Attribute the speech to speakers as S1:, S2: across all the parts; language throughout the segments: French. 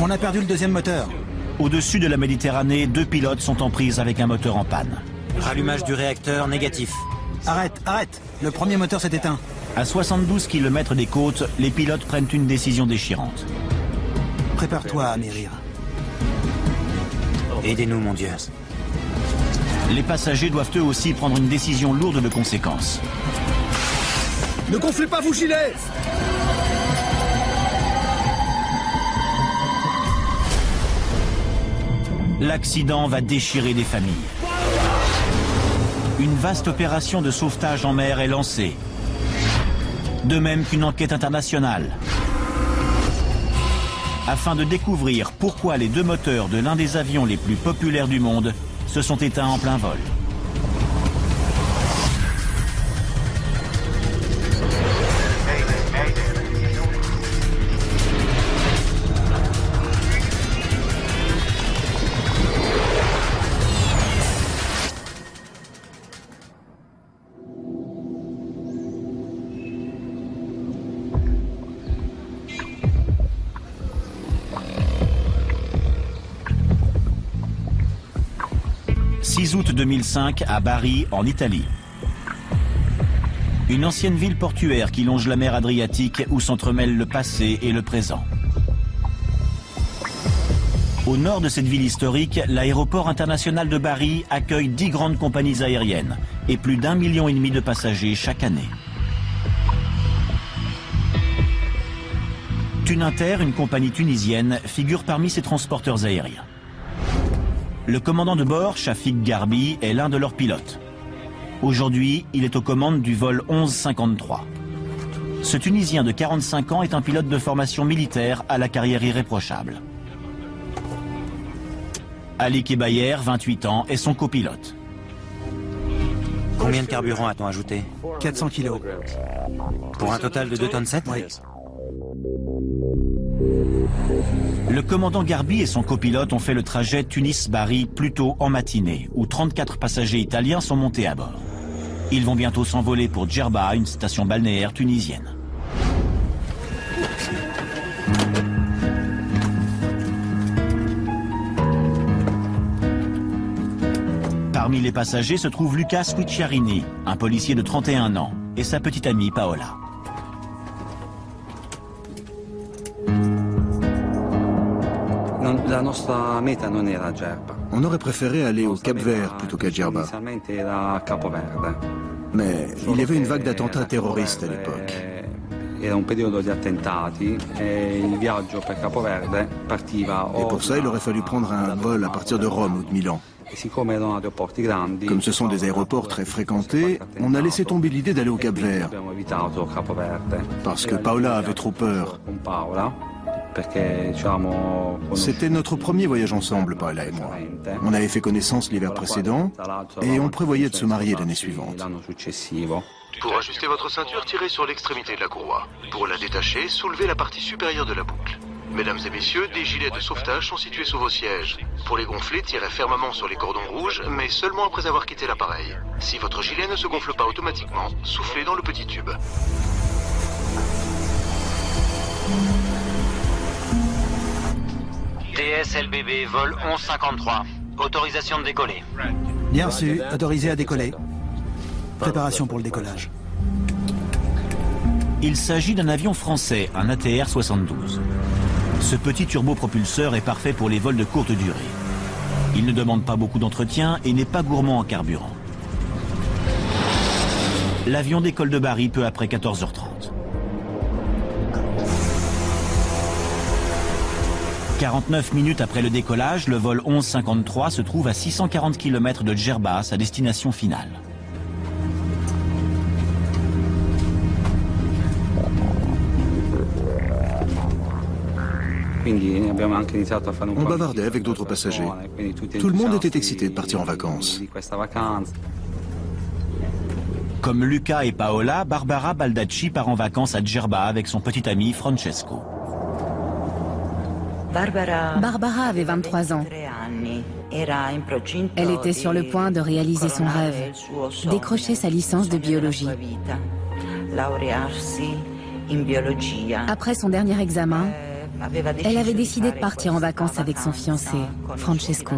S1: On a perdu le deuxième moteur.
S2: Au-dessus de la Méditerranée, 2 pilotes sont en prise avec un moteur en panne.
S3: Rallumage du réacteur négatif.
S1: Arrête, arrête. Le premier moteur s'est éteint.
S2: À 72 km des côtes, les pilotes prennent une décision déchirante.
S1: Prépare-toi à mérir.
S3: Aidez-nous, mon Dieu.
S2: Les passagers doivent eux aussi prendre une décision lourde de conséquences.
S4: Ne gonflez pas vos gilets!
S2: L'accident va déchirer des familles. Une vaste opération de sauvetage en mer est lancée. De même qu'une enquête internationale. Afin de découvrir pourquoi les 2 moteurs de l'un des avions les plus populaires du monde se sont éteints en plein vol. « 6 août 2005 à Bari, en Italie. Une ancienne ville portuaire qui longe la mer Adriatique où s'entremêlent le passé et le présent. Au nord de cette ville historique, l'aéroport international de Bari accueille 10 grandes compagnies aériennes et plus d'1,5 million de passagers chaque année. Tuninter, une compagnie tunisienne, figure parmi ces transporteurs aériens. Le commandant de bord, Shafik Garbi, est l'un de leurs pilotes. Aujourd'hui, il est aux commandes du vol 1153. Ce Tunisien de 45 ans est un pilote de formation militaire à la carrière irréprochable. Ali Kebayer, 28 ans, est son copilote.
S3: Combien de carburant a-t-on ajouté?
S1: 400 kilos.
S3: Pour un total de 2 tonnes 7?
S1: Oui.
S2: Le commandant Garbi et son copilote ont fait le trajet Tunis-Bari plus tôt en matinée, où 34 passagers italiens sont montés à bord. Ils vont bientôt s'envoler pour Djerba, une station balnéaire tunisienne. Parmi les passagers se trouve Lucas Guicciarini, un policier de 31 ans, et sa petite amie Paola.
S5: On aurait préféré aller au Cap-Vert plutôt qu'à Djerba. Mais il y avait une vague d'attentats terroristes à l'époque. Et pour ça, il aurait fallu prendre un vol à partir de Rome ou de Milan. Comme ce sont des aéroports très fréquentés, on a laissé tomber l'idée d'aller au Cap-Vert. Parce que Paola avait trop peur. C'était notre premier voyage ensemble, Paola et moi. On avait fait connaissance l'hiver précédent et on prévoyait de se marier l'année suivante.
S6: Pour ajuster votre ceinture, tirez sur l'extrémité de la courroie. Pour la détacher, soulevez la partie supérieure de la boucle. Mesdames et messieurs, des gilets de sauvetage sont situés sous vos sièges. Pour les gonfler, tirez fermement sur les cordons rouges, mais seulement après avoir quitté l'appareil. Si votre gilet ne se gonfle pas automatiquement, soufflez dans le petit tube.
S3: TSLBB, vol 1153. Autorisation de décoller.
S1: Bien reçu, autorisé à décoller. Préparation pour le décollage.
S2: Il s'agit d'un avion français, un ATR-72. Ce petit turbopropulseur est parfait pour les vols de courte durée. Il ne demande pas beaucoup d'entretien et n'est pas gourmand en carburant. L'avion décolle de Bari peu après 14h30. 49 minutes après le décollage, le vol 1153 se trouve à 640 km de Djerba, sa destination finale.
S5: On bavardait avec d'autres passagers. Tout le monde était excité de partir en vacances.
S2: Comme Luca et Paola, Barbara Baldacci part en vacances à Djerba avec son petit ami Francesco.
S7: Barbara avait 23 ans. Elle était sur le point de réaliser son rêve, décrocher sa licence de biologie. Après son dernier examen, Elle avait décidé de partir en vacances avec son fiancé, Francesco.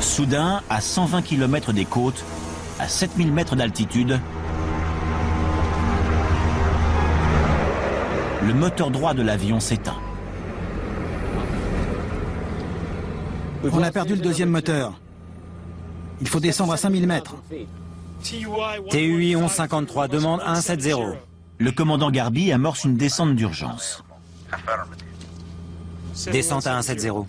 S2: Soudain, à 120 km des côtes, à 7000 mètres d'altitude, le moteur droit de l'avion s'éteint.
S1: On a perdu le deuxième moteur. Il faut descendre à 5000 mètres.
S8: TUI 1153, demande 170.
S2: Le commandant Garby amorce une descente d'urgence.
S8: Descente à 170.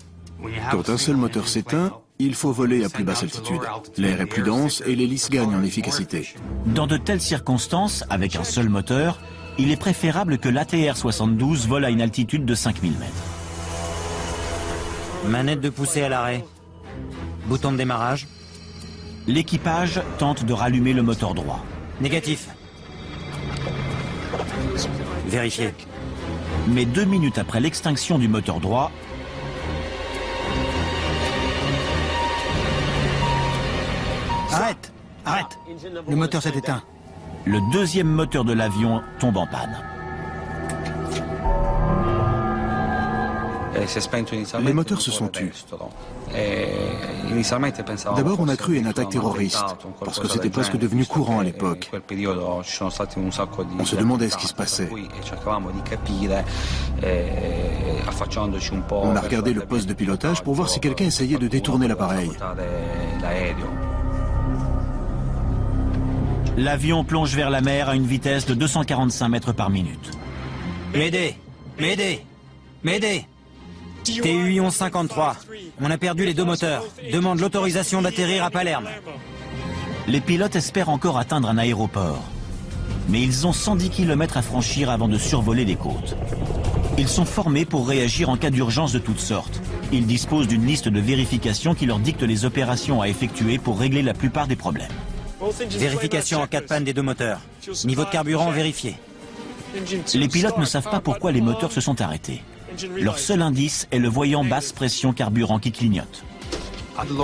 S5: Quand un seul moteur s'éteint, il faut voler à plus basse altitude. L'air est plus dense et l'hélice gagne en efficacité.
S2: Dans de telles circonstances, avec un seul moteur, il est préférable que l'ATR-72 vole à une altitude de 5000 mètres.
S8: Manette de poussée à l'arrêt. Bouton de démarrage.
S2: L'équipage tente de rallumer le moteur droit.
S8: Négatif. Vérifié.
S2: Mais 2 minutes après l'extinction du moteur droit,
S1: Arrête! Arrête! Le moteur s'est éteint.
S2: le deuxième moteur de l'avion tombe en panne.
S5: Les moteurs se sont tus. D'abord, on a cru à une attaque terroriste, parce que c'était presque devenu courant à l'époque. On se demandait ce qui se passait. On a regardé le poste de pilotage pour voir si quelqu'un essayait de détourner l'appareil.
S2: L'avion plonge vers la mer à une vitesse de 245 mètres par minute.
S8: M'aider! M'aider! M'aider! TUI 1153. On a perdu les 2 moteurs. Demande l'autorisation d'atterrir à Palerme.
S2: Les pilotes espèrent encore atteindre un aéroport. Mais ils ont 110 km à franchir avant de survoler les côtes. Ils sont formés pour réagir en cas d'urgence de toutes sortes. Ils disposent d'une liste de vérification qui leur dicte les opérations à effectuer pour régler la plupart des problèmes.
S8: Vérification en cas de panne des 2 moteurs. Niveau de carburant vérifié.
S2: Les pilotes ne savent pas pourquoi les moteurs se sont arrêtés. Leur seul indice est le voyant basse pression carburant qui clignote.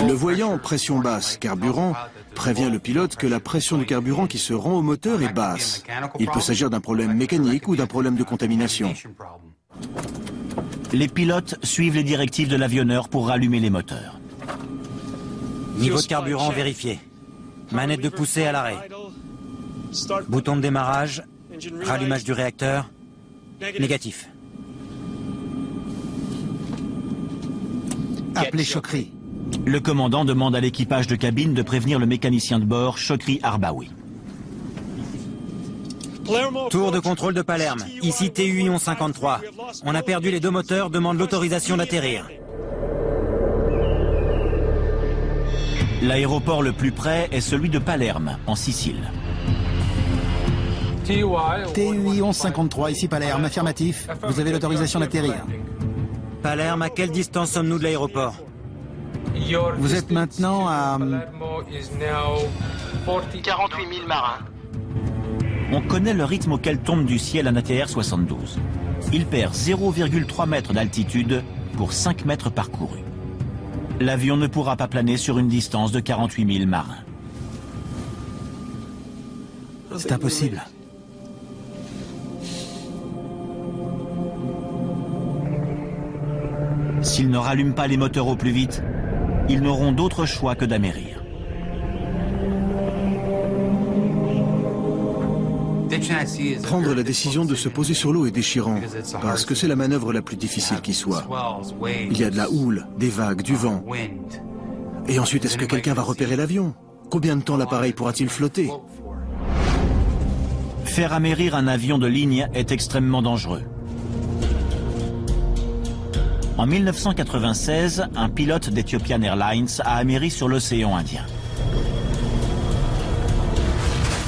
S5: Le voyant pression basse carburant prévient le pilote que la pression du carburant qui se rend au moteur est basse. Il peut s'agir d'un problème mécanique ou d'un problème de contamination.
S2: Les pilotes suivent les directives de l'avionneur pour rallumer les moteurs.
S8: Niveau de carburant vérifié. Manette de poussée à l'arrêt. Bouton de démarrage. Rallumage du réacteur. Négatif.
S1: Appelez Chokri.
S2: Le commandant demande à l'équipage de cabine de prévenir le mécanicien de bord, Chokri Arbaoui.
S8: Tour de contrôle de Palerme. Ici TUI 1153. On a perdu les 2 moteurs, demande l'autorisation d'atterrir.
S2: L'aéroport le plus près est celui de Palerme, en Sicile.
S1: TUI 1153, ici Palerme, affirmatif. Vous avez l'autorisation d'atterrir.
S8: Palerme, à quelle distance sommes-nous de l'aéroport?
S1: Vous êtes maintenant à...
S3: 48 000 marins.
S2: On connaît le rythme auquel tombe du ciel un ATR-72. Il perd 0,3 mètres d'altitude pour 5 mètres parcourus. L'avion ne pourra pas planer sur une distance de 48 000 marins.
S1: C'est impossible.
S2: S'ils ne rallument pas les moteurs au plus vite, ils n'auront d'autre choix que d'amérir.
S5: Prendre la décision de se poser sur l'eau est déchirant, parce que c'est la manœuvre la plus difficile qui soit. Il y a de la houle, des vagues, du vent. Et ensuite, est-ce que quelqu'un va repérer l'avion? Combien de temps l'appareil pourra-t-il flotter?
S2: Faire amérir un avion de ligne est extrêmement dangereux. En 1996, un pilote d'Ethiopian Airlines a améri sur l'océan Indien.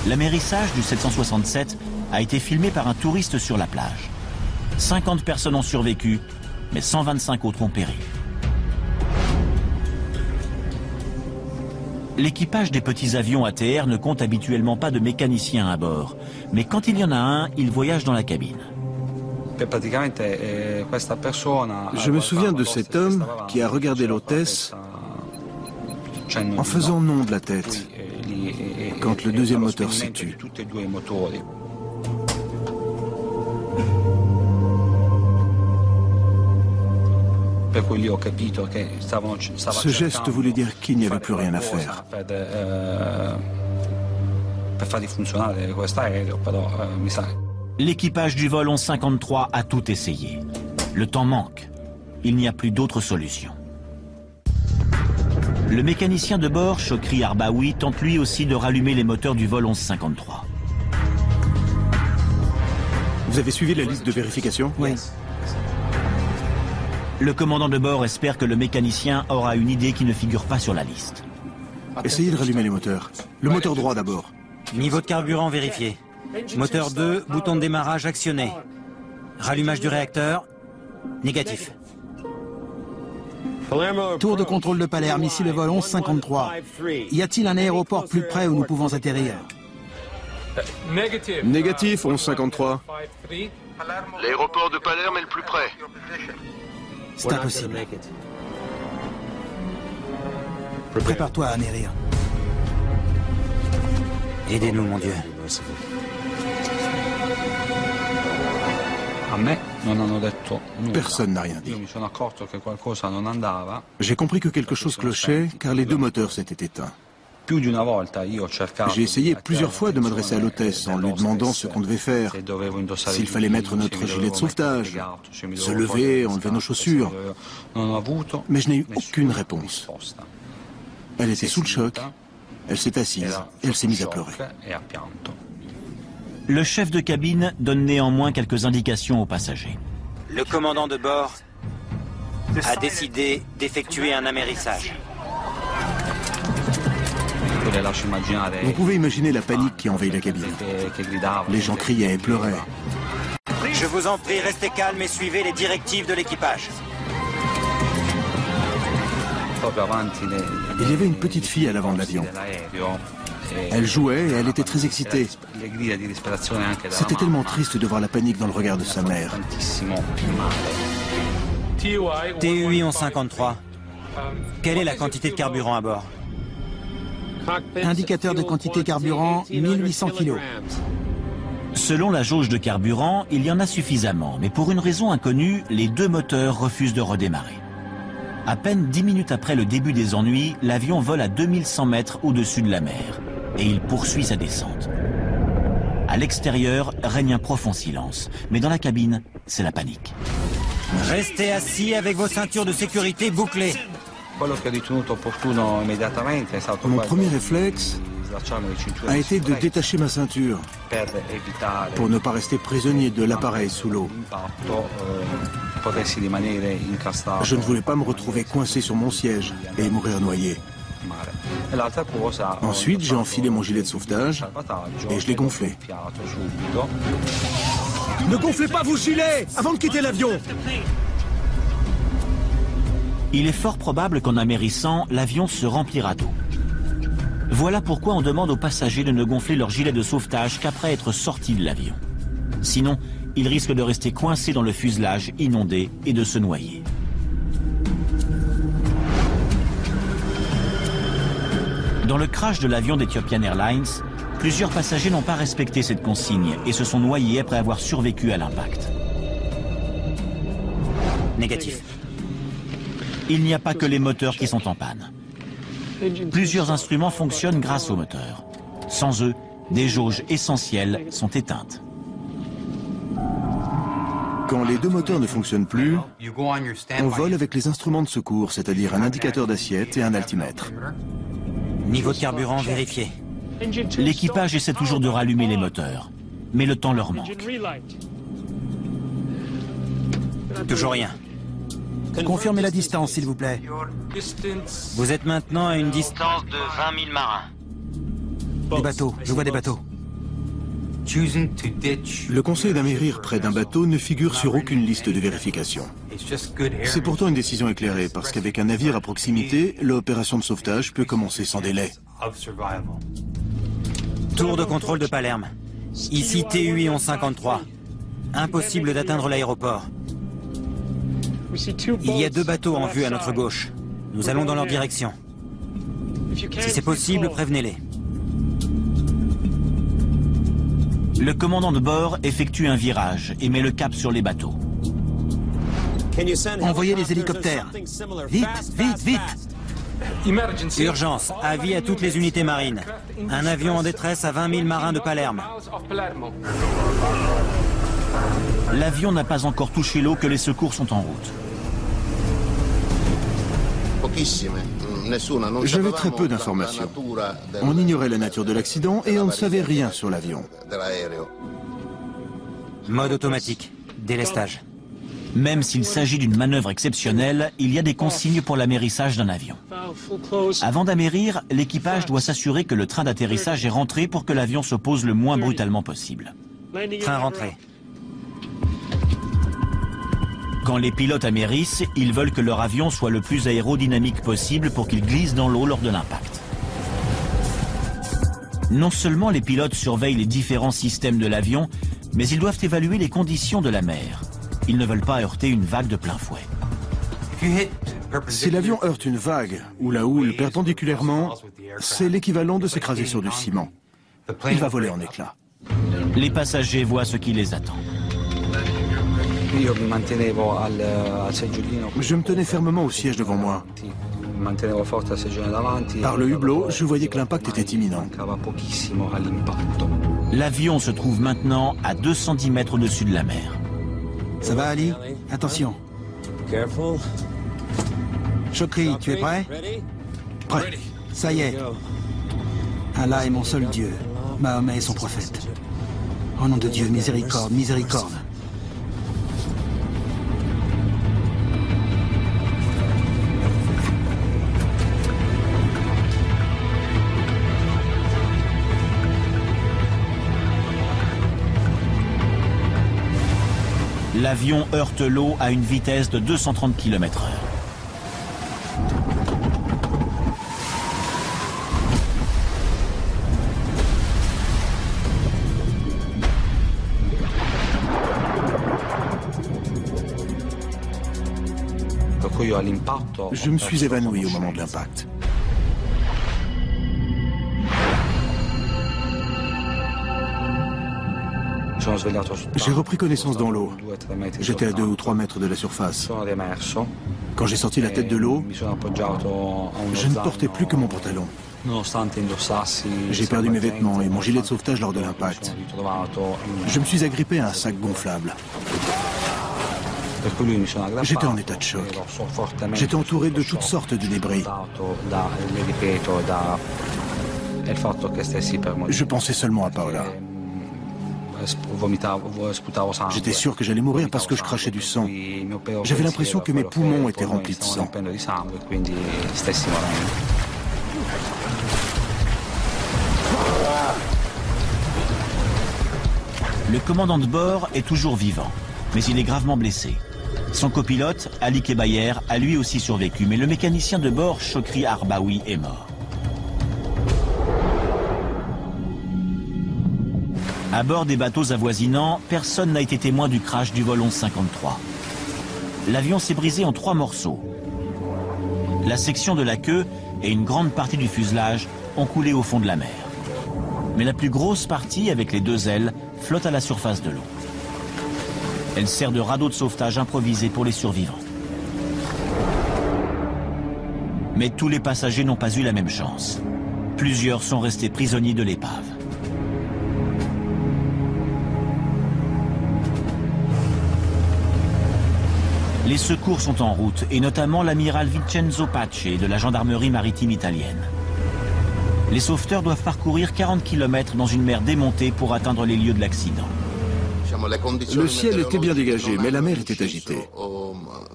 S2: L'amérissage du 767 a été filmé par un touriste sur la plage. 50 personnes ont survécu, mais 125 autres ont péri. L'équipage des petits avions ATR ne compte habituellement pas de mécaniciens à bord, mais quand il y en a un, il voyage dans la cabine.
S5: Je me souviens de cet homme qui a regardé l'hôtesse en faisant non de la tête quand le deuxième moteur s'est tu. Ce geste voulait dire qu'il n'y avait plus rien à faire.
S2: L'équipage du vol 1153 a tout essayé. Le temps manque. Il n'y a plus d'autre solution. Le mécanicien de bord, Chokri Arbaoui, tente lui aussi de rallumer les moteurs du vol 1153.
S5: Vous avez suivi la liste de vérification?
S1: Oui.
S2: Le commandant de bord espère que le mécanicien aura une idée qui ne figure pas sur la liste.
S5: Essayez de rallumer les moteurs. Le moteur droit d'abord.
S8: Niveau de carburant vérifié. Moteur 2, bouton de démarrage actionné. Rallumage du réacteur, négatif.
S1: Tour de contrôle de Palerme, ici le vol 1153. Y a-t-il un aéroport plus près où nous pouvons atterrir?
S5: Négatif, 1153.
S6: L'aéroport de Palerme est le plus près.
S1: C'est impossible. Prépare-toi à atterrir.
S8: Aidez-nous, mon Dieu.
S5: Personne n'a rien dit. J'ai compris que quelque chose clochait car les deux moteurs s'étaient éteints. J'ai essayé plusieurs fois de m'adresser à l'hôtesse en lui demandant ce qu'on devait faire, s'il fallait mettre notre gilet de sauvetage, se lever, enlever nos chaussures. Mais je n'ai eu aucune réponse. Elle était sous le choc, elle s'est assise et elle s'est mise à pleurer.
S2: Le chef de cabine donne néanmoins quelques indications aux passagers.
S8: Le commandant de bord a décidé d'effectuer un amérissage.
S5: Vous pouvez imaginer la panique qui envahit la cabine. Les gens criaient et pleuraient.
S8: Je vous en prie, restez calme et suivez les directives de l'équipage.
S5: Il y avait une petite fille à l'avant de l'avion. Elle jouait et elle était très excitée. C'était tellement triste de voir la panique dans le regard de sa mère.
S8: TUI 1153. Quelle est la quantité de carburant à bord?
S1: Indicateur de quantité carburant, 1800 kg.
S2: Selon la jauge de carburant, il y en a suffisamment, mais pour une raison inconnue, les deux moteurs refusent de redémarrer. À peine 10 minutes après le début des ennuis, l'avion vole à 2100 mètres au-dessus de la mer, et il poursuit sa descente. À l'extérieur, règne un profond silence, mais dans la cabine, c'est la panique.
S8: Restez assis avec vos ceintures de sécurité bouclées.
S5: Mon premier réflexe a été de détacher ma ceinture pour ne pas rester prisonnier de l'appareil sous l'eau. Je ne voulais pas me retrouver coincé sur mon siège et mourir noyé. Ensuite, j'ai enfilé mon gilet de sauvetage et je l'ai gonflé.
S4: Ne gonflez pas vos gilets avant de quitter l'avion!
S2: Il est fort probable qu'en amérissant, l'avion se remplira d'eau. Voilà pourquoi on demande aux passagers de ne gonfler leur gilet de sauvetage qu'après être sortis de l'avion. Sinon, ils risquent de rester coincés dans le fuselage inondé et de se noyer. Dans le crash de l'avion d'Ethiopian Airlines, plusieurs passagers n'ont pas respecté cette consigne et se sont noyés après avoir survécu à l'impact.
S8: Négatif.
S2: Il n'y a pas que les moteurs qui sont en panne. Plusieurs instruments fonctionnent grâce aux moteurs. Sans eux, des jauges essentielles sont éteintes.
S5: Quand les deux moteurs ne fonctionnent plus, on vole avec les instruments de secours, c'est-à-dire un indicateur d'assiette et un altimètre.
S8: Niveau de carburant vérifié.
S2: L'équipage essaie toujours de rallumer les moteurs, mais le temps leur manque.
S8: Toujours rien.
S1: Confirmez la distance, s'il vous plaît.
S8: Vous êtes maintenant à une distance
S3: De 20 000 marins.
S1: Des bateaux, je vois des bateaux.
S5: Le conseil d'amérir près d'un bateau ne figure sur aucune liste de vérification. C'est pourtant une décision éclairée, parce qu'avec un navire à proximité, l'opération de sauvetage peut commencer sans délai.
S8: Tour de contrôle de Palerme. Ici TUI 1153. Impossible d'atteindre l'aéroport. Il y a deux bateaux en vue à notre gauche. Nous allons dans leur direction. Si c'est possible, prévenez-les.
S2: Le commandant de bord effectue un virage et met le cap sur les bateaux.
S1: Envoyez les hélicoptères. Vite, vite, vite.
S8: Urgence, avis à toutes les unités marines. Un avion en détresse à 20 000 marins de Palerme.
S2: L'avion n'a pas encore touché l'eau que les secours sont en route.
S5: J'avais très peu d'informations. On ignorait la nature de l'accident et on ne savait rien sur l'avion.
S8: Mode automatique, délestage.
S2: Même s'il s'agit d'une manœuvre exceptionnelle, il y a des consignes pour l'amérissage d'un avion. Avant d'amérir, l'équipage doit s'assurer que le train d'atterrissage est rentré pour que l'avion se pose le moins brutalement possible.
S8: Train rentré.
S2: Quand les pilotes amérissent, ils veulent que leur avion soit le plus aérodynamique possible pour qu'il glisse dans l'eau lors de l'impact. Non seulement les pilotes surveillent les différents systèmes de l'avion, mais ils doivent évaluer les conditions de la mer. Ils ne veulent pas heurter une vague de plein fouet.
S5: Si l'avion heurte une vague ou la houle perpendiculairement, c'est l'équivalent de s'écraser sur du ciment. Il va voler en éclats.
S2: Les passagers voient ce qui les attend.
S5: Je me tenais fermement au siège devant moi. Par le hublot, je voyais que l'impact était imminent.
S2: L'avion se trouve maintenant à 210 mètres au-dessus de la mer.
S1: Ça va, Ali? Attention. Chokri, tu es prêt? Prêt. Ça y est. Allah est mon seul Dieu. Mahomet est son prophète. Au nom de Dieu, miséricorde, miséricorde.
S2: L'avion heurte l'eau à une vitesse de 230 km/h.
S5: Je me suis évanoui au moment de l'impact. J'ai repris connaissance dans l'eau. J'étais à 2 ou 3 mètres de la surface. Quand j'ai sorti la tête de l'eau, je ne portais plus que mon pantalon. J'ai perdu mes vêtements et mon gilet de sauvetage lors de l'impact. Je me suis agrippé à un sac gonflable. J'étais en état de choc. J'étais entouré de toutes sortes de débris. Je pensais seulement à Paola. J'étais sûr que j'allais mourir parce que je crachais du sang. J'avais l'impression que mes poumons étaient remplis de sang.
S2: Le commandant de bord est toujours vivant, mais il est gravement blessé. Son copilote, Ali Kebayer, a lui aussi survécu, mais le mécanicien de bord, Chokri Arbaoui, est mort. À bord des bateaux avoisinants, personne n'a été témoin du crash du vol 1153. L'avion s'est brisé en 3 morceaux. La section de la queue et une grande partie du fuselage ont coulé au fond de la mer. Mais la plus grosse partie, avec les 2 ailes, flotte à la surface de l'eau. Elle sert de radeau de sauvetage improvisé pour les survivants. Mais tous les passagers n'ont pas eu la même chance. Plusieurs sont restés prisonniers de l'épave. Les secours sont en route, et notamment l'amiral Vincenzo Pace de la gendarmerie maritime italienne. Les sauveteurs doivent parcourir 40 km dans une mer démontée pour atteindre les lieux de l'accident.
S5: Le ciel était bien dégagé, mais la mer était agitée.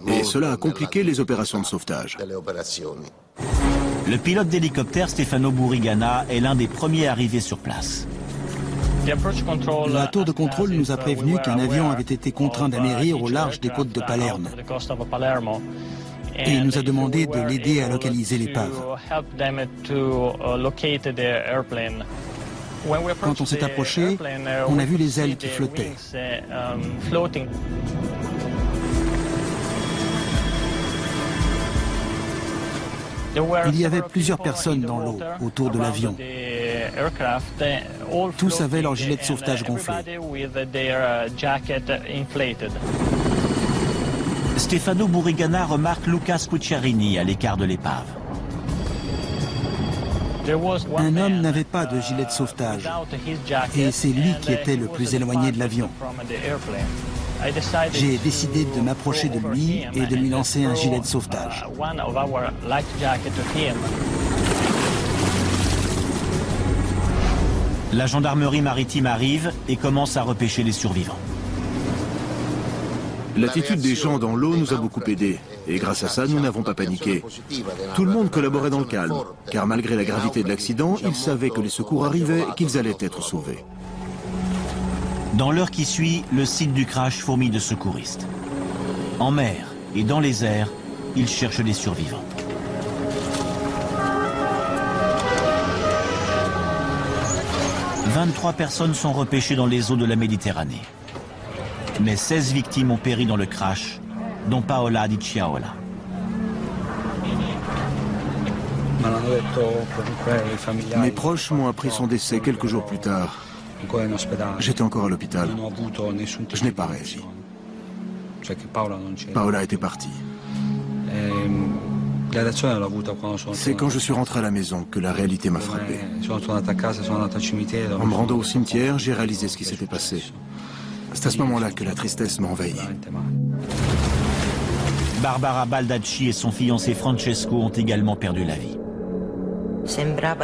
S5: Et cela a compliqué les opérations de sauvetage.
S2: Le pilote d'hélicoptère Stefano Burigana est l'un des premiers arrivés sur place.
S1: La tour de contrôle nous a prévenu qu'un avion avait été contraint d'amérir au large des côtes de Palerme. Et il nous a demandé de l'aider à localiser l'épave. Quand on s'est approché, on a vu les ailes qui flottaient. Il y avait plusieurs personnes dans l'eau, autour de l'avion. Tous avaient leur gilet de sauvetage gonflé.
S2: Stefano Burrigana remarque Lucas Cucciarini à l'écart de l'épave.
S1: Un homme n'avait pas de gilet de sauvetage, et c'est lui qui était le plus éloigné de l'avion. J'ai décidé de m'approcher de lui et de lui lancer un gilet de sauvetage.
S2: La gendarmerie maritime arrive et commence à repêcher les survivants.
S5: L'attitude des gens dans l'eau nous a beaucoup aidés, et grâce à ça, nous n'avons pas paniqué. Tout le monde collaborait dans le calme, car malgré la gravité de l'accident, ils savaient que les secours arrivaient et qu'ils allaient être sauvés.
S2: Dans l'heure qui suit, le site du crash fourmille de secouristes. En mer et dans les airs, ils cherchent des survivants. « 23 personnes sont repêchées dans les eaux de la Méditerranée. Mais 16 victimes ont péri dans le crash, dont Paola Di Ciaola.
S5: Mes proches m'ont appris son décès quelques jours plus tard. J'étais encore à l'hôpital. Je n'ai pas réagi. Paola était partie. C'est quand je suis rentré à la maison que la réalité m'a frappé. En me rendant au cimetière, j'ai réalisé ce qui s'était passé. C'est à ce moment-là que la tristesse m'a envahi.
S2: Barbara Baldacci et son fiancé Francesco ont également perdu la vie.
S7: Cela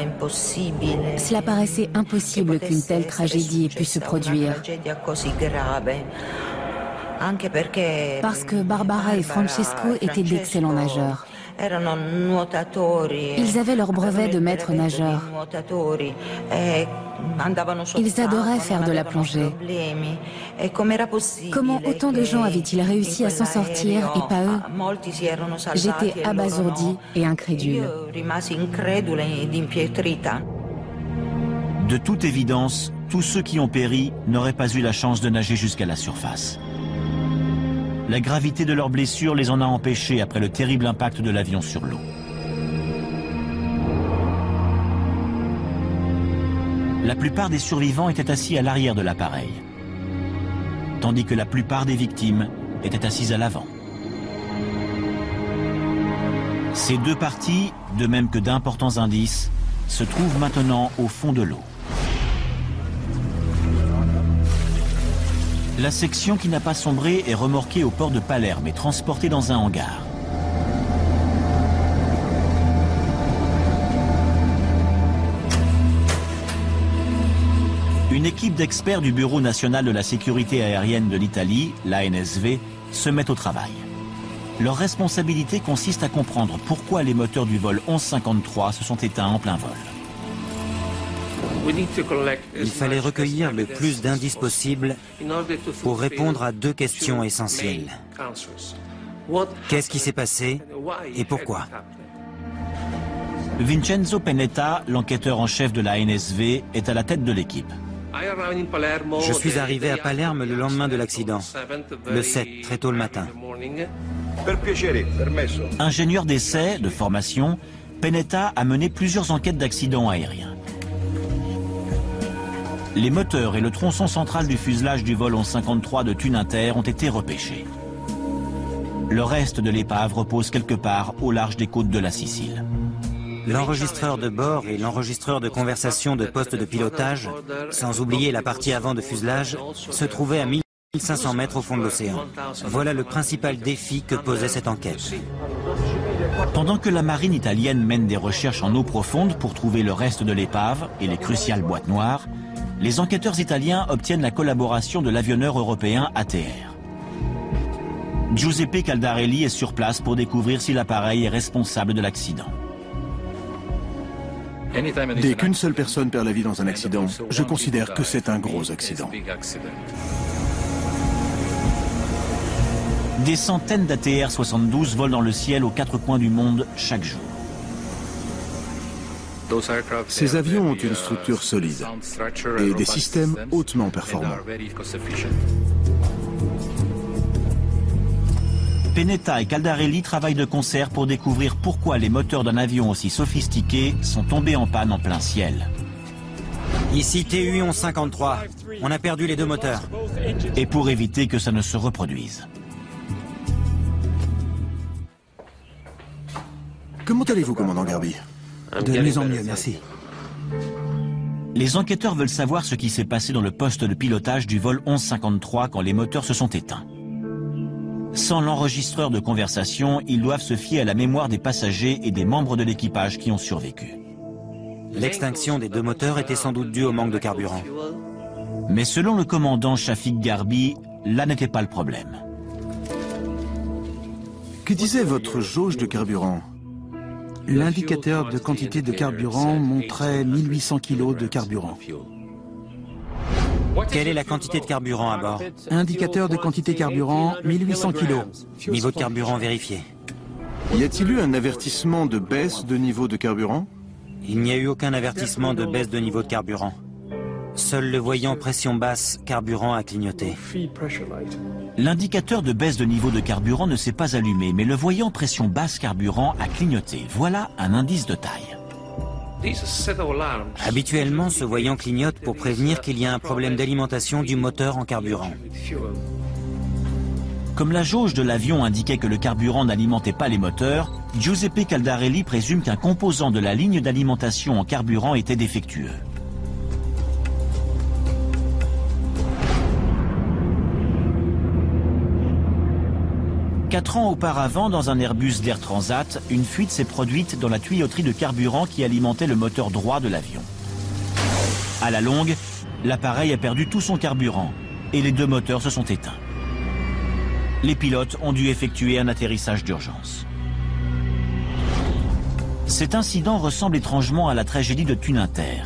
S7: paraissait impossible qu'une telle tragédie ait pu se produire. Parce que Barbara et Francesco étaient d'excellents nageurs. Ils avaient leur brevet de maître nageur. Ils adoraient faire de la plongée. Comment autant de gens avaient-ils réussi à s'en sortir et pas eux? J'étais abasourdie et incrédule.
S2: De toute évidence, tous ceux qui ont péri n'auraient pas eu la chance de nager jusqu'à la surface. La gravité de leurs blessures les en a empêchés après le terrible impact de l'avion sur l'eau. La plupart des survivants étaient assis à l'arrière de l'appareil, tandis que la plupart des victimes étaient assises à l'avant. Ces deux parties, de même que d'importants indices, se trouvent maintenant au fond de l'eau. La section qui n'a pas sombré est remorquée au port de Palerme et transportée dans un hangar. Une équipe d'experts du Bureau national de la sécurité aérienne de l'Italie, l'ANSV, se met au travail. Leur responsabilité consiste à comprendre pourquoi les moteurs du vol 1153 se sont éteints en plein vol.
S8: Il fallait recueillir le plus d'indices possible pour répondre à deux questions essentielles. Qu'est-ce qui s'est passé et pourquoi?
S2: Vincenzo Pennetta, l'enquêteur en chef de la ANSV, est à la tête de l'équipe.
S8: Je suis arrivé à Palerme le lendemain de l'accident, le 7, très tôt le matin.
S2: Ingénieur d'essai, de formation, Pennetta a mené plusieurs enquêtes d'accidents aériens. Les moteurs et le tronçon central du fuselage du vol 1153 de Thun-Inter ont été repêchés. Le reste de l'épave repose quelque part au large des côtes de la Sicile.
S8: L'enregistreur de bord et l'enregistreur de conversation de poste de pilotage, sans oublier la partie avant de fuselage, se trouvaient à 1500 mètres au fond de l'océan. Voilà le principal défi que posait cette enquête.
S2: Pendant que la marine italienne mène des recherches en eau profonde pour trouver le reste de l'épave et les cruciales boîtes noires, les enquêteurs italiens obtiennent la collaboration de l'avionneur européen ATR. Giuseppe Caldarelli est sur place pour découvrir si l'appareil est responsable de l'accident.
S5: Dès qu'une seule personne perd la vie dans un accident, je considère que c'est un gros accident.
S2: Des centaines d'ATR-72 volent dans le ciel aux quatre coins du monde chaque jour.
S5: Ces avions ont une structure solide et des systèmes hautement performants.
S2: Pennetta et Caldarelli travaillent de concert pour découvrir pourquoi les moteurs d'un avion aussi sophistiqué sont tombés en panne en plein ciel.
S8: Ici TUI 1153. On a perdu les deux moteurs.
S2: Et pour éviter que ça ne se reproduise.
S5: Comment allez-vous, commandant Garby?
S1: De mieux en mieux, merci.
S2: Les enquêteurs veulent savoir ce qui s'est passé dans le poste de pilotage du vol 1153 quand les moteurs se sont éteints. Sans l'enregistreur de conversation, ils doivent se fier à la mémoire des passagers et des membres de l'équipage qui ont survécu.
S8: L'extinction des deux moteurs était sans doute due au manque de carburant.
S2: Mais selon le commandant Shafiq Garby, là n'était pas le problème.
S5: Que disait votre jauge de carburant?
S1: L'indicateur de quantité de carburant montrait 1800 kg de carburant.
S8: Quelle est la quantité de carburant à bord?
S1: Indicateur de quantité carburant, 1800 kg.
S8: Niveau de carburant vérifié.
S5: Y a-t-il eu un avertissement de baisse de niveau de carburant?
S8: Il n'y a eu aucun avertissement de baisse de niveau de carburant. Seul le voyant pression basse carburant a clignoté.
S2: L'indicateur de baisse de niveau de carburant ne s'est pas allumé, mais le voyant pression basse carburant a clignoté. Voilà un indice de taille.
S8: Habituellement, ce voyant clignote pour prévenir qu'il y a un problème d'alimentation du moteur en carburant.
S2: Comme la jauge de l'avion indiquait que le carburant n'alimentait pas les moteurs, Giuseppe Caldarelli présume qu'un composant de la ligne d'alimentation en carburant était défectueux. Quatre ans auparavant, dans un Airbus d'Air Transat, une fuite s'est produite dans la tuyauterie de carburant qui alimentait le moteur droit de l'avion. À la longue, l'appareil a perdu tout son carburant et les deux moteurs se sont éteints. Les pilotes ont dû effectuer un atterrissage d'urgence. Cet incident ressemble étrangement à la tragédie de Tuninter.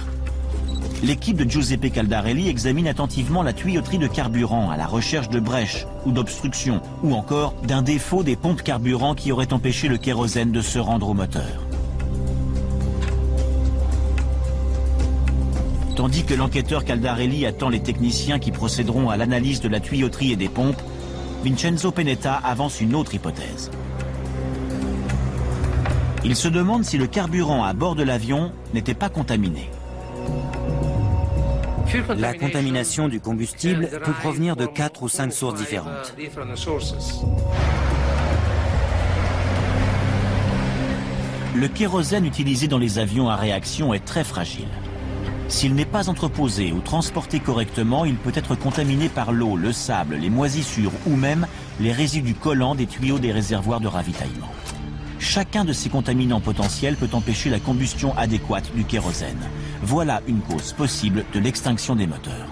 S2: L'équipe de Giuseppe Caldarelli examine attentivement la tuyauterie de carburant à la recherche de brèches ou d'obstructions, ou encore d'un défaut des pompes carburant qui aurait empêché le kérosène de se rendre au moteur. Tandis que l'enquêteur Caldarelli attend les techniciens qui procéderont à l'analyse de la tuyauterie et des pompes, Vincenzo Pennetta avance une autre hypothèse. Il se demande si le carburant à bord de l'avion n'était pas contaminé.
S8: La contamination du combustible peut provenir de 4 ou 5 sources différentes.
S2: Le kérosène utilisé dans les avions à réaction est très fragile. S'il n'est pas entreposé ou transporté correctement, il peut être contaminé par l'eau, le sable, les moisissures ou même les résidus collants des tuyaux des réservoirs de ravitaillement. Chacun de ces contaminants potentiels peut empêcher la combustion adéquate du kérosène. Voilà une cause possible de l'extinction des moteurs.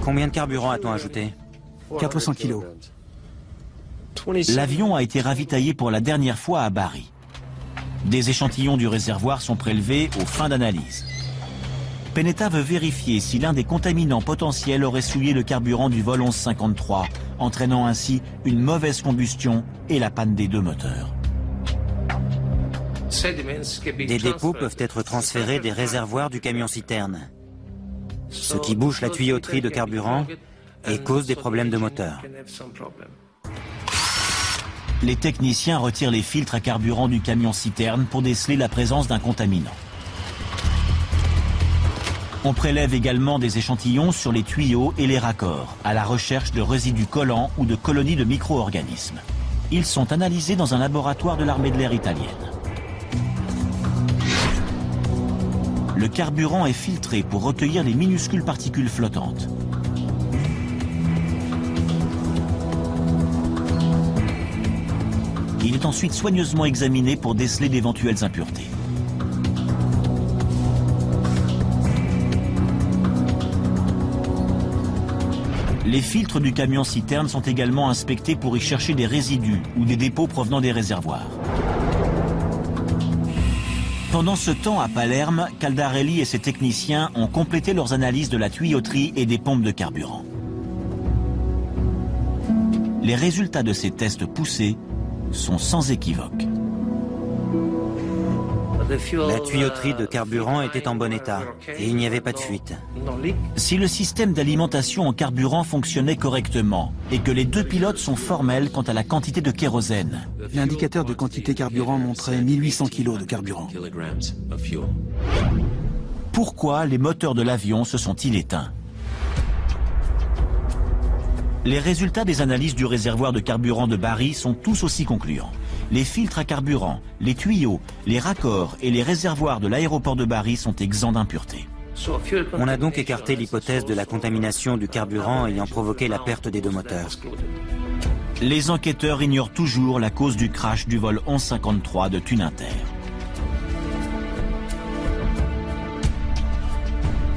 S8: Combien de carburant a-t-on ajouté?
S1: 400 kg.
S2: L'avion a été ravitaillé pour la dernière fois à Bari. Des échantillons du réservoir sont prélevés aux fins d'analyse. Pennetta veut vérifier si l'un des contaminants potentiels aurait souillé le carburant du vol 1153, entraînant ainsi une mauvaise combustion et la panne des deux moteurs.
S8: Des dépôts peuvent être transférés des réservoirs du camion-citerne, ce qui bouche la tuyauterie de carburant et cause des problèmes de moteur.
S2: Les techniciens retirent les filtres à carburant du camion-citerne pour déceler la présence d'un contaminant. On prélève également des échantillons sur les tuyaux et les raccords, à la recherche de résidus collants ou de colonies de micro-organismes. Ils sont analysés dans un laboratoire de l'armée de l'air italienne. Le carburant est filtré pour recueillir les minuscules particules flottantes. Il est ensuite soigneusement examiné pour déceler d'éventuelles impuretés. Les filtres du camion-citerne sont également inspectés pour y chercher des résidus ou des dépôts provenant des réservoirs. Pendant ce temps, à Palerme, Caldarelli et ses techniciens ont complété leurs analyses de la tuyauterie et des pompes de carburant. Les résultats de ces tests poussés sont sans équivoque.
S8: La tuyauterie de carburant était en bon état et il n'y avait pas de fuite.
S2: Si le système d'alimentation en carburant fonctionnait correctement et que les deux pilotes sont formels quant à la quantité de kérosène,
S1: l'indicateur de quantité carburant montrait 1800 kg de carburant.
S2: Pourquoi les moteurs de l'avion se sont-ils éteints? Les résultats des analyses du réservoir de carburant de Bari sont tous aussi concluants. Les filtres à carburant, les tuyaux, les raccords et les réservoirs de l'aéroport de Bari sont exempts d'impuretés.
S8: On a donc écarté l'hypothèse de la contamination du carburant ayant provoqué la perte des 2 moteurs.
S2: Les enquêteurs ignorent toujours la cause du crash du vol 1153 de Tuninter.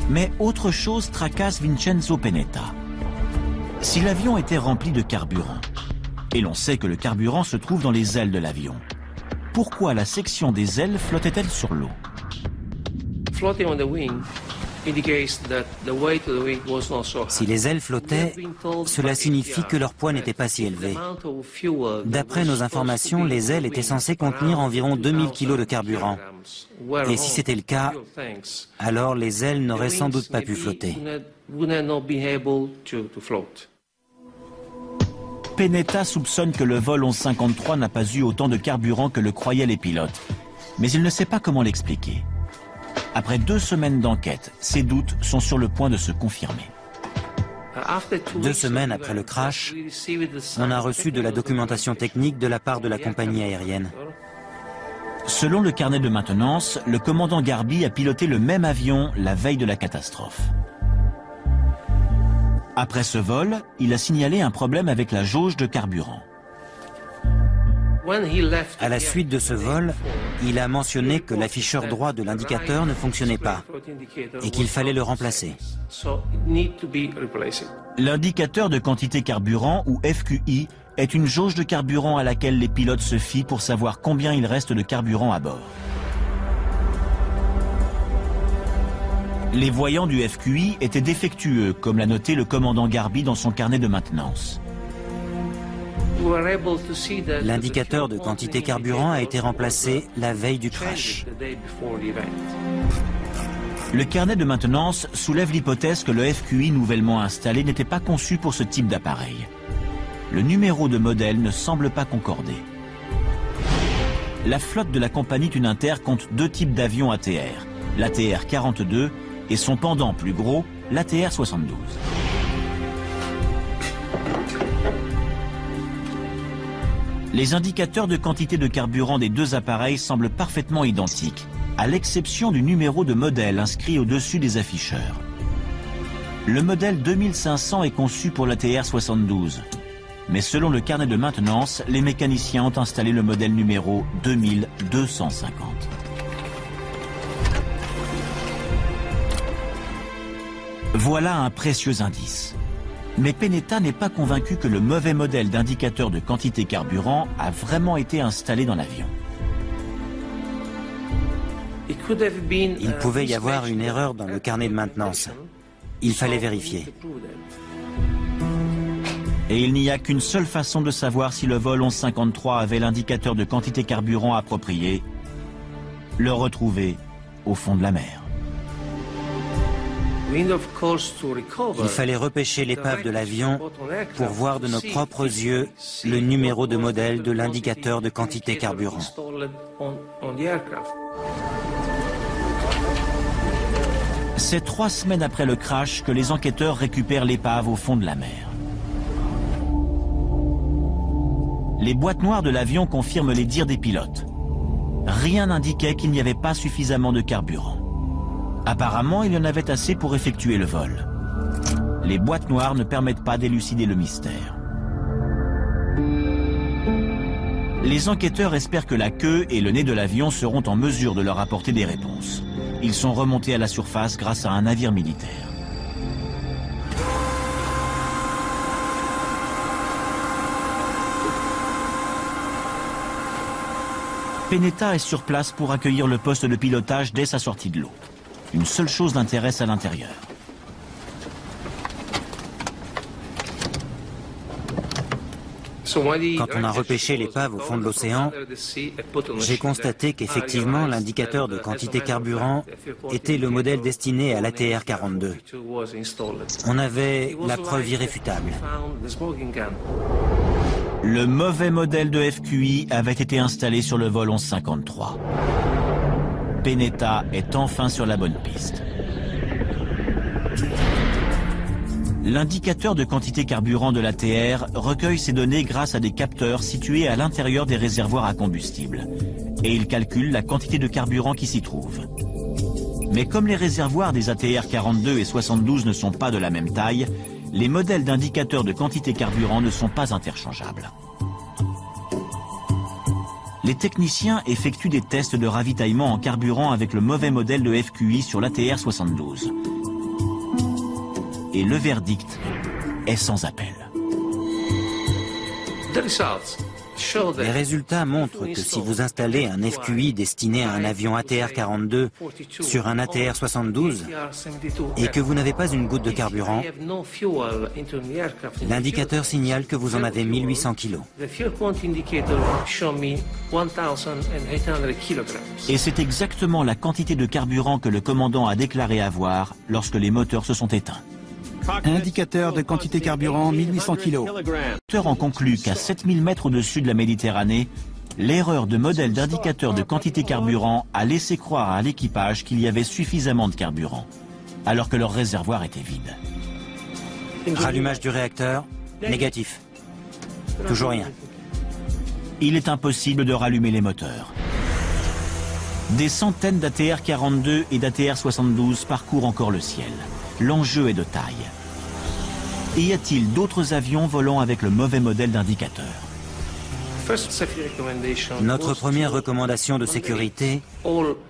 S2: Mais autre chose tracasse Vincenzo Pennetta. Si l'avion était rempli de carburant, et l'on sait que le carburant se trouve dans les ailes de l'avion, pourquoi la section des ailes flottait-elle sur l'eau?
S8: Si les ailes flottaient, cela signifie que leur poids n'était pas si élevé. D'après nos informations, les ailes étaient censées contenir environ 2000 kg de carburant. Et si c'était le cas, alors les ailes n'auraient sans doute pas pu flotter.
S2: Pennetta soupçonne que le vol 1153 n'a pas eu autant de carburant que le croyaient les pilotes. Mais il ne sait pas comment l'expliquer. Après 2 semaines d'enquête, ses doutes sont sur le point de se confirmer.
S8: 2 semaines après le crash, on a reçu de la documentation technique de la part de la compagnie aérienne.
S2: Selon le carnet de maintenance, le commandant Garbi a piloté le même avion la veille de la catastrophe. Après ce vol, il a signalé un problème avec la jauge de carburant.
S8: À la suite de ce vol, il a mentionné que l'afficheur droit de l'indicateur ne fonctionnait pas et qu'il fallait le remplacer.
S2: L'indicateur de quantité carburant, ou FQI, est une jauge de carburant à laquelle les pilotes se fient pour savoir combien il reste de carburant à bord. Les voyants du FQI étaient défectueux, comme l'a noté le commandant Garbi dans son carnet de maintenance.
S8: L'indicateur de quantité carburant a été remplacé la veille du crash.
S2: Le carnet de maintenance soulève l'hypothèse que le FQI nouvellement installé n'était pas conçu pour ce type d'appareil. Le numéro de modèle ne semble pas concorder. La flotte de la compagnie Tuninter compte 2 types d'avions ATR, l'ATR 42 et son pendant plus gros, l'ATR 72. Les indicateurs de quantité de carburant des 2 appareils semblent parfaitement identiques, à l'exception du numéro de modèle inscrit au-dessus des afficheurs. Le modèle 2500 est conçu pour l'ATR 72, mais selon le carnet de maintenance, les mécaniciens ont installé le modèle numéro 2250. Voilà un précieux indice. Mais Pennetta n'est pas convaincu que le mauvais modèle d'indicateur de quantité carburant a vraiment été installé dans l'avion.
S8: Il pouvait y avoir une erreur dans le carnet de maintenance. Il fallait vérifier.
S2: Et il n'y a qu'une seule façon de savoir si le vol 1153 avait l'indicateur de quantité carburant approprié, le retrouver au fond de la mer.
S8: Il fallait repêcher l'épave de l'avion pour voir de nos propres yeux le numéro de modèle de l'indicateur de quantité carburant.
S2: C'est 3 semaines après le crash que les enquêteurs récupèrent l'épave au fond de la mer. Les boîtes noires de l'avion confirment les dires des pilotes. Rien n'indiquait qu'il n'y avait pas suffisamment de carburant. Apparemment, il y en avait assez pour effectuer le vol. Les boîtes noires ne permettent pas d'élucider le mystère. Les enquêteurs espèrent que la queue et le nez de l'avion seront en mesure de leur apporter des réponses. Ils sont remontés à la surface grâce à un navire militaire. Pennetta est sur place pour accueillir le poste de pilotage dès sa sortie de l'eau. Une seule chose l'intéresse à l'intérieur.
S8: Quand on a repêché l'épave au fond de l'océan, j'ai constaté qu'effectivement l'indicateur de quantité carburant était le modèle destiné à l'ATR 42. On avait la preuve irréfutable.
S2: Le mauvais modèle de FQI avait été installé sur le vol 1153. Penetta est enfin sur la bonne piste. L'indicateur de quantité carburant de l'ATR recueille ces données grâce à des capteurs situés à l'intérieur des réservoirs à combustible. Et il calcule la quantité de carburant qui s'y trouve. Mais comme les réservoirs des ATR 42 et 72 ne sont pas de la même taille, les modèles d'indicateurs de quantité carburant ne sont pas interchangeables. Les techniciens effectuent des tests de ravitaillement en carburant avec le mauvais modèle de FQI sur l'ATR 72. Et le verdict est sans appel.
S8: Les résultats montrent que si vous installez un FQI destiné à un avion ATR-42 sur un ATR-72 et que vous n'avez pas une goutte de carburant, l'indicateur signale que vous en avez 1800 kg.
S2: Et c'est exactement la quantité de carburant que le commandant a déclaré avoir lorsque les moteurs se sont éteints.
S1: Indicateur de quantité carburant, 1800 kg.
S2: L'indicateur en conclut qu'à 7000 mètres au-dessus de la Méditerranée, l'erreur de modèle d'indicateur de quantité carburant a laissé croire à l'équipage qu'il y avait suffisamment de carburant, alors que leur réservoir était vide.
S8: Rallumage du réacteur, négatif. Toujours rien.
S2: Il est impossible de rallumer les moteurs. Des centaines d'ATR 42 et d'ATR 72 parcourent encore le ciel. L'enjeu est de taille. Et y a-t-il d'autres avions volant avec le mauvais modèle d'indicateur?
S8: Notre première recommandation de sécurité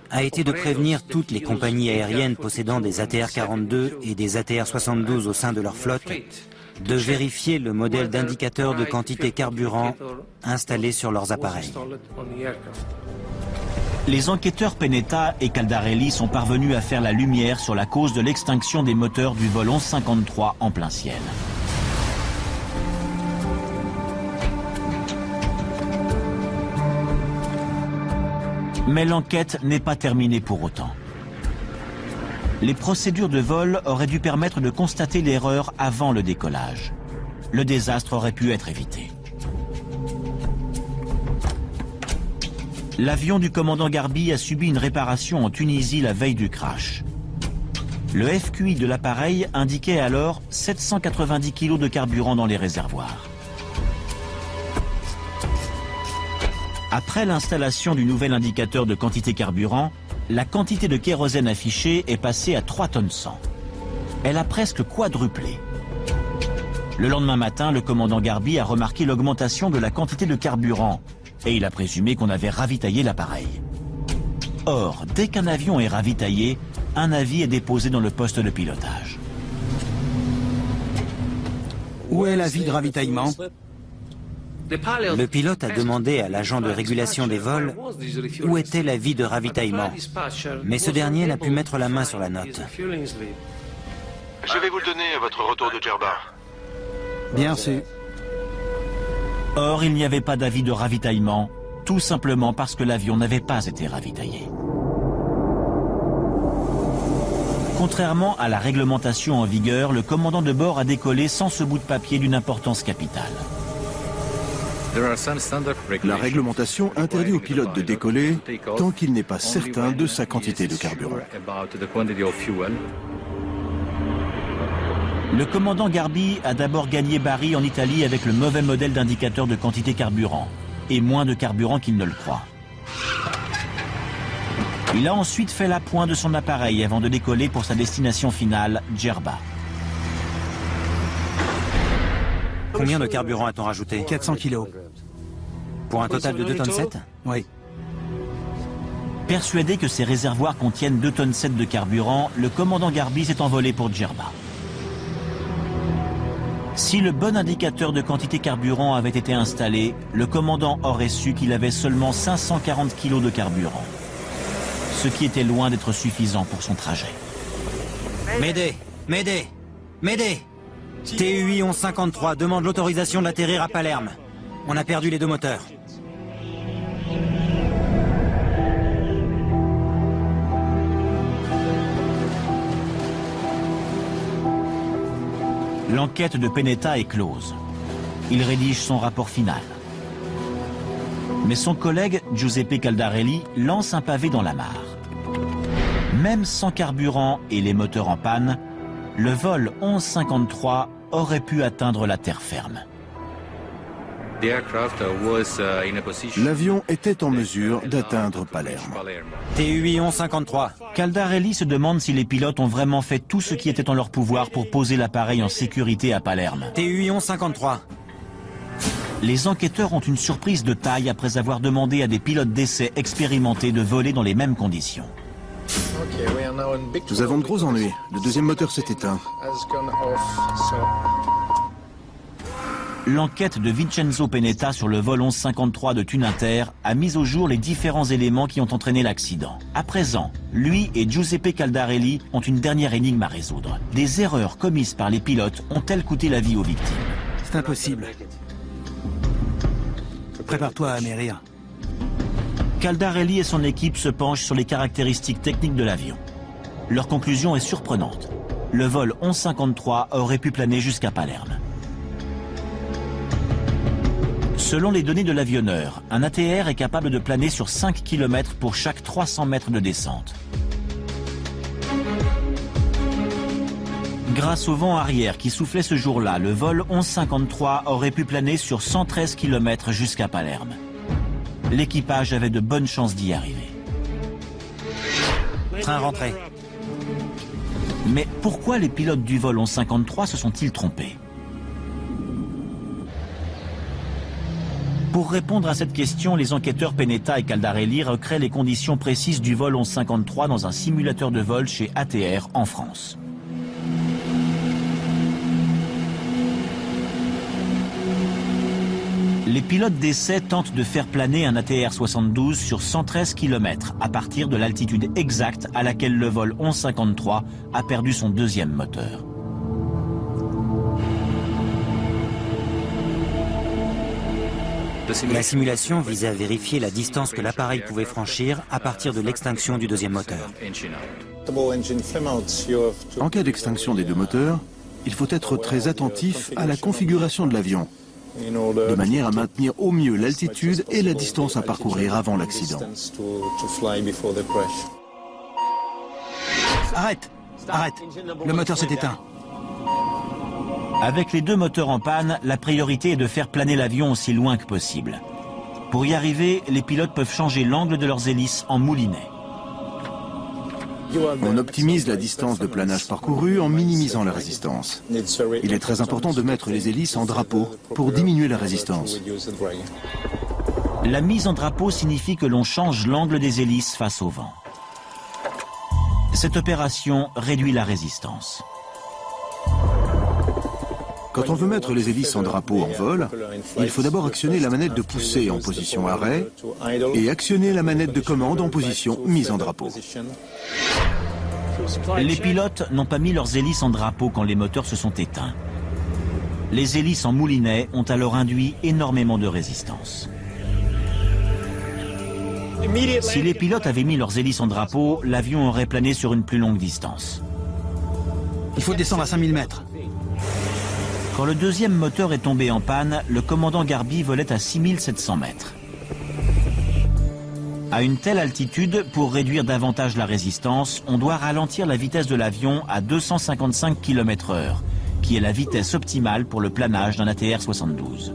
S8: a été de prévenir toutes les compagnies aériennes possédant des ATR-42 et des ATR-72 au sein de leur flotte de vérifier le modèle d'indicateur de quantité carburant installé sur leurs appareils.
S2: Les enquêteurs Penetta et Caldarelli sont parvenus à faire la lumière sur la cause de l'extinction des moteurs du vol 1153 en plein ciel. Mais l'enquête n'est pas terminée pour autant. Les procédures de vol auraient dû permettre de constater l'erreur avant le décollage. Le désastre aurait pu être évité. L'avion du commandant Garbi a subi une réparation en Tunisie la veille du crash. Le FQI de l'appareil indiquait alors 790 kg de carburant dans les réservoirs. Après l'installation du nouvel indicateur de quantité carburant, la quantité de kérosène affichée est passée à 3 tonnes 100. Elle a presque quadruplé. Le lendemain matin, le commandant Garbi a remarqué l'augmentation de la quantité de carburant et il a présumé qu'on avait ravitaillé l'appareil. Or, dès qu'un avion est ravitaillé, un avis est déposé dans le poste de pilotage.
S1: Où est l'avis de ravitaillement?
S8: Le pilote a demandé à l'agent de régulation des vols où était l'avis de ravitaillement, mais ce dernier n'a pu mettre la main sur la note.
S6: Je vais vous le donner à votre retour de Djerba.
S1: Bien sûr.
S2: Or, il n'y avait pas d'avis de ravitaillement, tout simplement parce que l'avion n'avait pas été ravitaillé. Contrairement à la réglementation en vigueur, le commandant de bord a décollé sans ce bout de papier d'une importance capitale.
S5: La réglementation interdit au pilote de décoller tant qu'il n'est pas certain de sa quantité de carburant.
S2: Le commandant Garbi a d'abord gagné Bari en Italie avec le mauvais modèle d'indicateur de quantité carburant, et moins de carburant qu'il ne le croit. Il a ensuite fait l'appoint de son appareil avant de décoller pour sa destination finale, Djerba.
S8: Combien de carburant a-t-on rajouté?
S1: 400 kilos.
S8: Pour un total de 2 tonnes 7?
S1: Oui.
S2: Persuadé que ces réservoirs contiennent 2 tonnes 7 de carburant, le commandant Garbi s'est envolé pour Djerba. Si le bon indicateur de quantité carburant avait été installé, le commandant aurait su qu'il avait seulement 540 kg de carburant, ce qui était loin d'être suffisant pour son trajet.
S8: Mayday! Mayday! Mayday! TUI 1153 demande l'autorisation d'atterrir à Palerme. On a perdu les 2 moteurs.
S2: L'enquête de Penetta est close. Il rédige son rapport final. Mais son collègue, Giuseppe Caldarelli, lance un pavé dans la mare. Même sans carburant et les moteurs en panne, le vol 1153 aurait pu atteindre la terre ferme.
S5: L'avion était en mesure d'atteindre Palerme.
S8: TUI 1153.
S2: Caldarelli se demande si les pilotes ont vraiment fait tout ce qui était en leur pouvoir pour poser l'appareil en sécurité à Palerme.
S8: TUI 1153.
S2: Les enquêteurs ont une surprise de taille après avoir demandé à des pilotes d'essai expérimentés de voler dans les mêmes conditions.
S5: Nous avons de gros ennuis. Le deuxième moteur s'est éteint.
S2: L'enquête de Vincenzo Pennetta sur le vol 1153 de Tuninter a mis au jour les différents éléments qui ont entraîné l'accident. À présent, lui et Giuseppe Caldarelli ont une dernière énigme à résoudre. Des erreurs commises par les pilotes ont-elles coûté la vie aux victimes?
S1: C'est impossible. Prépare-toi à mérir.
S2: Caldarelli et son équipe se penchent sur les caractéristiques techniques de l'avion. Leur conclusion est surprenante. Le vol 1153 aurait pu planer jusqu'à Palerme. Selon les données de l'avionneur, un ATR est capable de planer sur 5 km pour chaque 300 mètres de descente. Grâce au vent arrière qui soufflait ce jour-là, le vol 1153 aurait pu planer sur 113 km jusqu'à Palerme. L'équipage avait de bonnes chances d'y arriver.
S8: Train rentré.
S2: Mais pourquoi les pilotes du vol 1153 se sont-ils trompés? Pour répondre à cette question, les enquêteurs Pennetta et Caldarelli recréent les conditions précises du vol 1153 dans un simulateur de vol chez ATR en France. Les pilotes d'essai tentent de faire planer un ATR 72 sur 113 km à partir de l'altitude exacte à laquelle le vol 1153 a perdu son deuxième moteur.
S8: La simulation visait à vérifier la distance que l'appareil pouvait franchir à partir de l'extinction du deuxième moteur.
S5: En cas d'extinction des deux moteurs, il faut être très attentif à la configuration de l'avion, de manière à maintenir au mieux l'altitude et la distance à parcourir avant l'accident.
S1: Arrête! Arrête! Le moteur s'est éteint.
S2: Avec les deux moteurs en panne, la priorité est de faire planer l'avion aussi loin que possible. Pour y arriver, les pilotes peuvent changer l'angle de leurs hélices en moulinet.
S5: On optimise la distance de planage parcourue en minimisant la résistance. Il est très important de mettre les hélices en drapeau pour diminuer la résistance.
S2: La mise en drapeau signifie que l'on change l'angle des hélices face au vent. Cette opération réduit la résistance.
S5: Quand on veut mettre les hélices en drapeau en vol, il faut d'abord actionner la manette de poussée en position arrêt et actionner la manette de commande en position mise en drapeau.
S2: Les pilotes n'ont pas mis leurs hélices en drapeau quand les moteurs se sont éteints. Les hélices en moulinet ont alors induit énormément de résistance. Si les pilotes avaient mis leurs hélices en drapeau, l'avion aurait plané sur une plus longue distance.
S1: Il faut descendre à 5000 mètres.
S2: Quand le deuxième moteur est tombé en panne, le commandant Garbi volait à 6700 mètres. À une telle altitude, pour réduire davantage la résistance, on doit ralentir la vitesse de l'avion à 255 km/h, qui est la vitesse optimale pour le planage d'un ATR 72.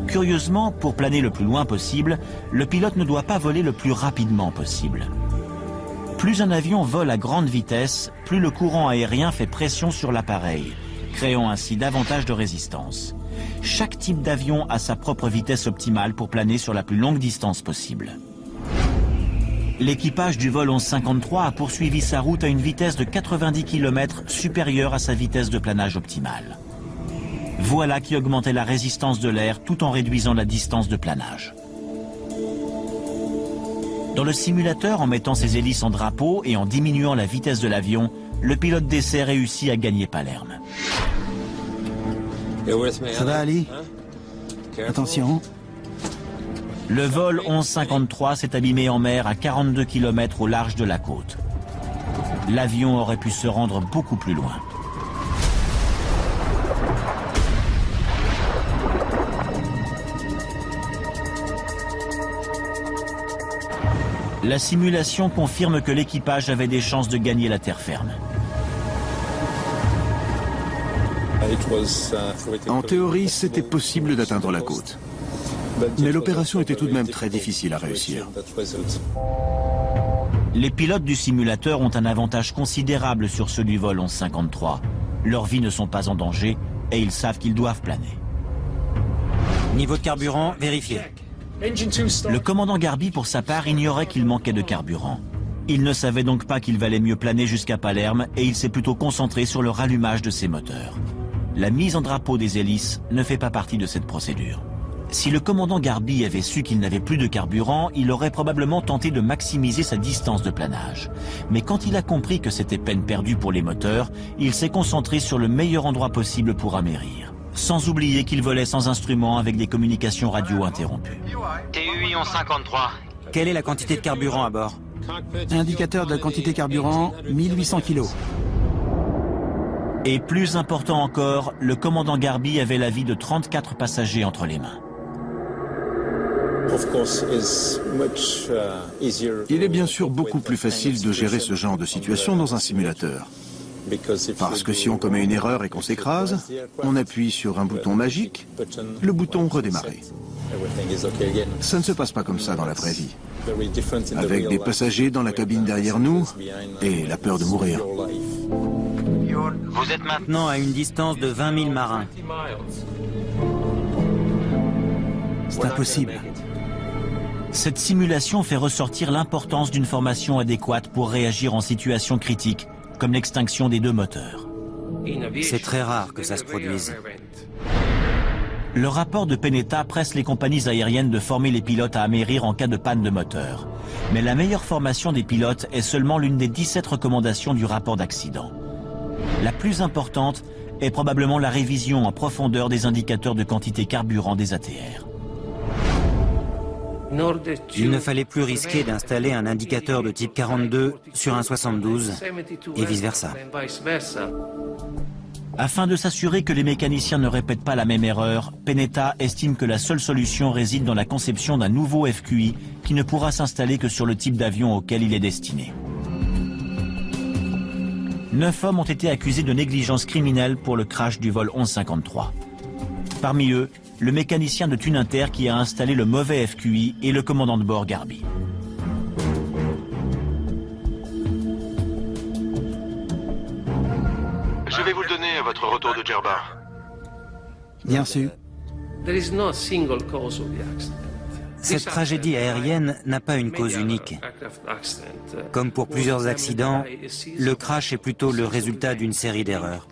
S2: Curieusement, pour planer le plus loin possible, le pilote ne doit pas voler le plus rapidement possible. Plus un avion vole à grande vitesse, plus le courant aérien fait pression sur l'appareil, créant ainsi davantage de résistance. Chaque type d'avion a sa propre vitesse optimale pour planer sur la plus longue distance possible. L'équipage du vol 1153 a poursuivi sa route à une vitesse de 90 km supérieure à sa vitesse de planage optimale. Voilà qui augmentait la résistance de l'air tout en réduisant la distance de planage. Dans le simulateur, en mettant ses hélices en drapeau et en diminuant la vitesse de l'avion, le pilote d'essai réussit à gagner Palerme.
S1: Ça va, Ali? Attention.
S2: Le vol 1153 s'est abîmé en mer à 42 km au large de la côte. L'avion aurait pu se rendre beaucoup plus loin. La simulation confirme que l'équipage avait des chances de gagner la terre ferme.
S5: En théorie, c'était possible d'atteindre la côte. Mais l'opération était tout de même très difficile à réussir.
S2: Les pilotes du simulateur ont un avantage considérable sur ceux du vol 1153. Leurs vies ne sont pas en danger et ils savent qu'ils doivent planer.
S8: Niveau de carburant, vérifié.
S2: Le commandant Garby, pour sa part, ignorait qu'il manquait de carburant. Il ne savait donc pas qu'il valait mieux planer jusqu'à Palerme et il s'est plutôt concentré sur le rallumage de ses moteurs. La mise en drapeau des hélices ne fait pas partie de cette procédure. Si le commandant Garby avait su qu'il n'avait plus de carburant, il aurait probablement tenté de maximiser sa distance de planage. Mais quand il a compris que c'était peine perdue pour les moteurs, il s'est concentré sur le meilleur endroit possible pour amérir. Sans oublier qu'il volait sans instrument avec des communications radio interrompues.
S3: TUI 1153.
S8: Quelle est la quantité de carburant à bord?
S1: Indicateur de la quantité carburant, 1800 kg.
S2: Et plus important encore, le commandant Garby avait la vie de 34 passagers entre les mains.
S5: Il est bien sûr beaucoup plus facile de gérer ce genre de situation dans un simulateur. Parce que si on commet une erreur et qu'on s'écrase, on appuie sur un bouton magique, le bouton redémarrer. Ça ne se passe pas comme ça dans la vraie vie. Avec des passagers dans la cabine derrière nous et la peur de mourir.
S8: Vous êtes maintenant à une distance de 20 000 marins.
S1: C'est impossible.
S2: Cette simulation fait ressortir l'importance d'une formation adéquate pour réagir en situation critique, comme l'extinction des deux moteurs.
S8: C'est très rare que ça se produise.
S2: Le rapport de Peneta presse les compagnies aériennes de former les pilotes à amérir en cas de panne de moteur. Mais la meilleure formation des pilotes est seulement l'une des 17 recommandations du rapport d'accident. La plus importante est probablement la révision en profondeur des indicateurs de quantité carburant des ATR.
S8: Il ne fallait plus risquer d'installer un indicateur de type 42 sur un 72 et vice-versa.
S2: Afin de s'assurer que les mécaniciens ne répètent pas la même erreur, Peneta estime que la seule solution réside dans la conception d'un nouveau FQI qui ne pourra s'installer que sur le type d'avion auquel il est destiné. 9 hommes ont été accusés de négligence criminelle pour le crash du vol 1153. Parmi eux, le mécanicien de Tuninter qui a installé le mauvais FQI et le commandant de bord Garby.
S6: Je vais vous le donner à votre retour de Djerba.
S1: Bien sûr.
S8: Cette tragédie aérienne n'a pas une cause unique. Comme pour plusieurs accidents, le crash est plutôt le résultat d'une série d'erreurs.